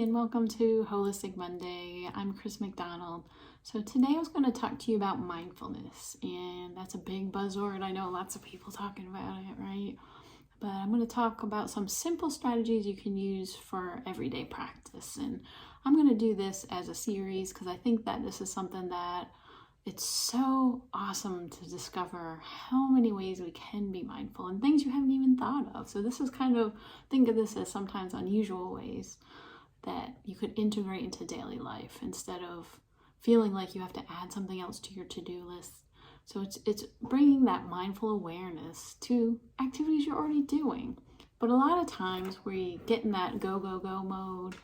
And welcome to Holistic Monday. I'm Chris McDonald. So today I was going to talk to you about mindfulness, and that's a big buzzword. I know lots of people talking about it, right? But I'm going to talk about some simple strategies you can use for everyday practice. And I'm going to do this as a series because I think that this is something that it's so awesome to discover how many ways we can be mindful and things you haven't even thought of. So this is think of this as sometimes unusual ways that you could integrate into daily life instead of feeling like you have to add something else to your to-do list. So it's bringing that mindful awareness to activities you're already doing. But a lot of times we get in that go, go, go mode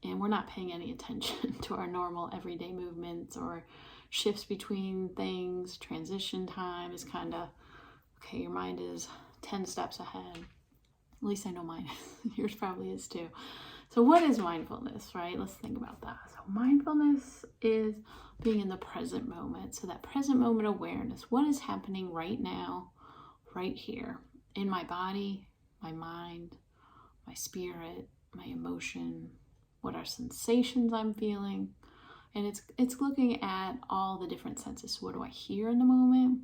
and we're not paying any attention to our normal everyday movements or shifts between things. Transition time is kind of, okay, your mind is 10 steps ahead. At least I know mine is. Yours probably is too. So what is mindfulness, right? Let's think about that. So mindfulness is being in the present moment. So that present moment awareness, what is happening right now, right here, in my body, my mind, my spirit, my emotion, what are sensations I'm feeling? And it's looking at all the different senses. So what do I hear in the moment?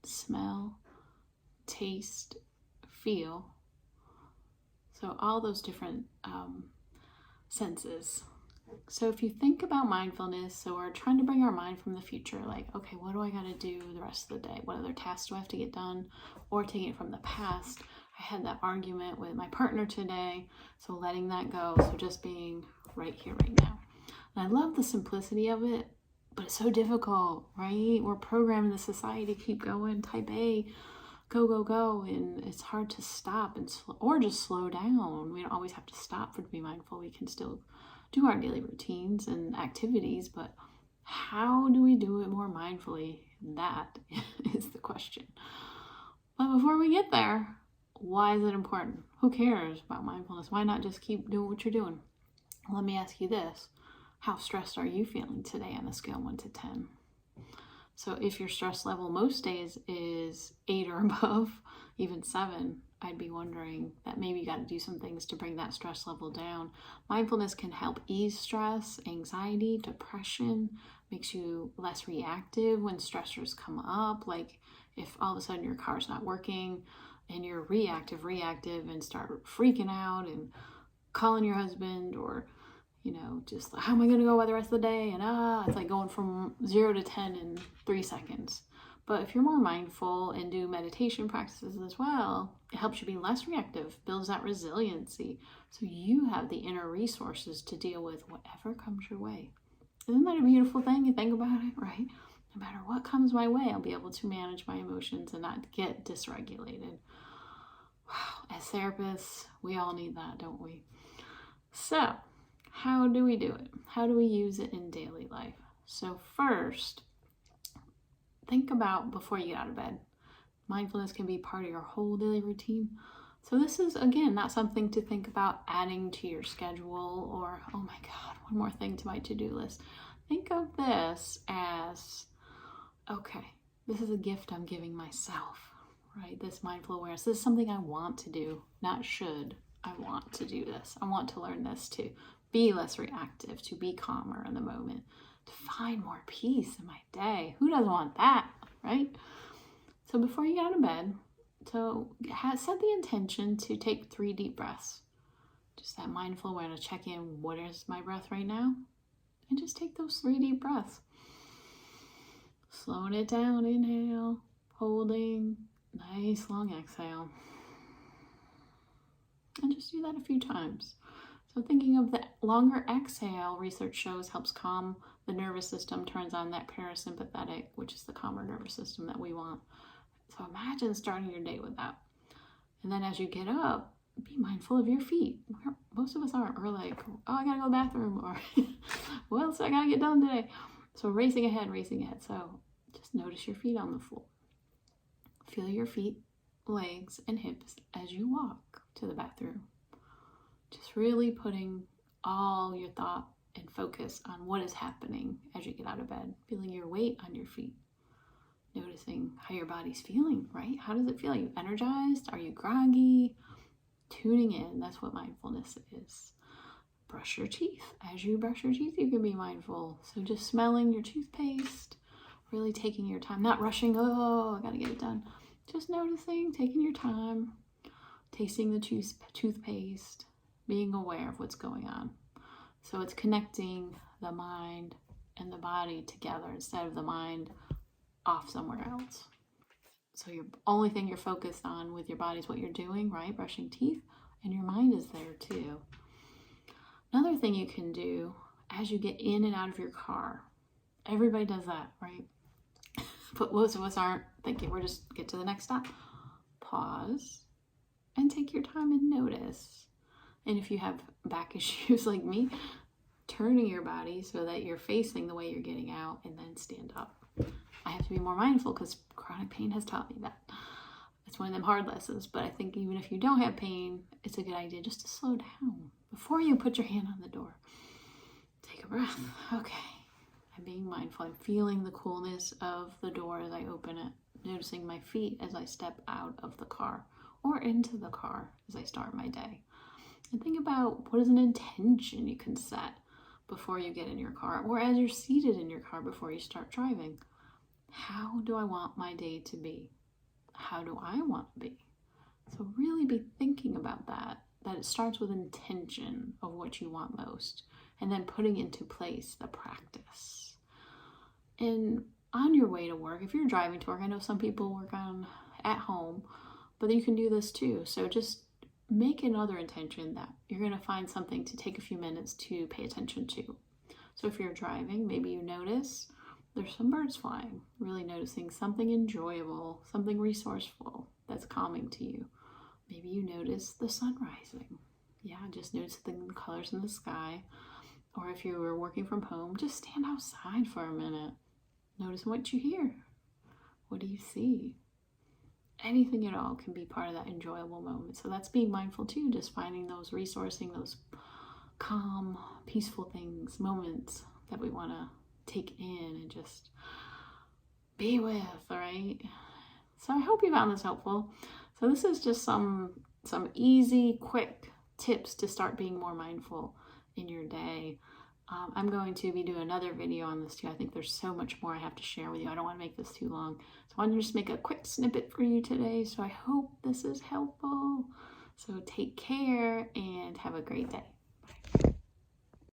Smell, taste, feel. So all those different senses. So if you think about mindfulness, so we're trying to bring our mind from the future, like, okay, what do I got to do the rest of the day? What other tasks do I have to get done? Or taking it from the past. I had that argument with my partner today, so letting that go. So just being right here, right now. And I love the simplicity of it, but it's so difficult, right? We're programmed in the society to keep going, type A, go, go, go, and it's hard to stop or just slow down. We don't always have to stop to be mindful. We can still do our daily routines and activities, but how do we do it more mindfully? That is the question. But before we get there, why is it important? Who cares about mindfulness? Why not just keep doing what you're doing? Let me ask you this. How stressed are you feeling today on a scale 1 to 10? So if your stress level most days is 8 or above, even 7, I'd be wondering that maybe you got to do some things to bring that stress level down. Mindfulness can help ease stress, anxiety, depression, makes you less reactive when stressors come up. Like if all of a sudden your car's not working and you're reactive and start freaking out and calling your husband or just how am I going to go by the rest of the day? And it's like going from 0 to 10 in 3 seconds. But if you're more mindful and do meditation practices as well, it helps you be less reactive, builds that resiliency. So you have the inner resources to deal with whatever comes your way. Isn't that a beautiful thing? You think about it, right? No matter what comes my way, I'll be able to manage my emotions and not get dysregulated. Wow, as therapists, we all need that, don't we? So, how do we do it? How do we use it in daily life? So first, think about before you get out of bed. Mindfulness can be part of your whole daily routine. So this is, again, not something to think about adding to your schedule or, oh my God, one more thing to my to-do list. Think of this as, okay, this is a gift I'm giving myself, right? This mindful awareness. This is something I want to do, not should. I want to do this. I want to learn this too. Be less reactive, to be calmer in the moment, to find more peace in my day. Who doesn't want that, right? So before you get out of bed, set the intention to take 3 deep breaths. Just that mindful awareness, check in, what is my breath right now? And just take those 3 deep breaths. Slowing it down, inhale, holding, nice long exhale. And just do that a few times. So thinking of the longer exhale, research shows helps calm the nervous system, turns on that parasympathetic, which is the calmer nervous system that we want. So imagine starting your day with that. And then as you get up, be mindful of your feet. Most of us aren't. We're like, oh, I gotta go to the bathroom, or what else I gotta get done today? So racing ahead. So just notice your feet on the floor. Feel your feet, legs, and hips as you walk to the bathroom. Just really putting all your thought and focus on what is happening as you get out of bed. Feeling your weight on your feet. Noticing how your body's feeling, right? How does it feel? Are you energized? Are you groggy? Tuning in, that's what mindfulness is. brush your teeth. As you brush your teeth, you can be mindful. So just smelling your toothpaste, really taking your time, not rushing, oh, I gotta get it done. Just noticing, taking your time, tasting the toothpaste, being aware of what's going on. So it's connecting the mind and the body together instead of the mind off somewhere else. So your only thing you're focused on with your body is what you're doing, right? Brushing teeth, and your mind is there too. Another thing you can do as you get in and out of your car, everybody does that, right? But most of us aren't thinking, we're just get to the next stop. Pause and take your time and notice. And if you have back issues like me, turning your body so that you're facing the way you're getting out and then stand up. I have to be more mindful because chronic pain has taught me that. It's one of them hard lessons, but I think even if you don't have pain, it's a good idea just to slow down before you put your hand on the door. Take a breath. Okay. I'm being mindful. I'm feeling the coolness of the door as I open it, noticing my feet as I step out of the car or into the car as I start my day. And think about what is an intention you can set before you get in your car or as you're seated in your car before you start driving. How do I want my day to be? How do I want to be? So really be thinking about that it starts with intention of what you want most and then putting into place the practice. And on your way to work, if you're driving to work, I know some people work at home, but you can do this too. So just make another intention that you're going to find something to take a few minutes to pay attention to. So if you're driving, maybe you notice there's some birds flying, really noticing something enjoyable, something resourceful that's calming to you. Maybe you notice the sun rising. Yeah, just noticing the colors in the sky. Or if you were working from home, just stand outside for a minute. Notice what you hear. What do you see? Anything at all can be part of that enjoyable moment. So that's being mindful too, just finding those resourcing, those calm, peaceful things, moments that we want to take in and just be with, all right? So I hope you found this helpful. So this is just some easy, quick tips to start being more mindful in your day. I'm going to be doing another video on this too. I think there's so much more I have to share with you. I don't want to make this too long. So I want to just make a quick snippet for you today. So I hope this is helpful. So take care and have a great day.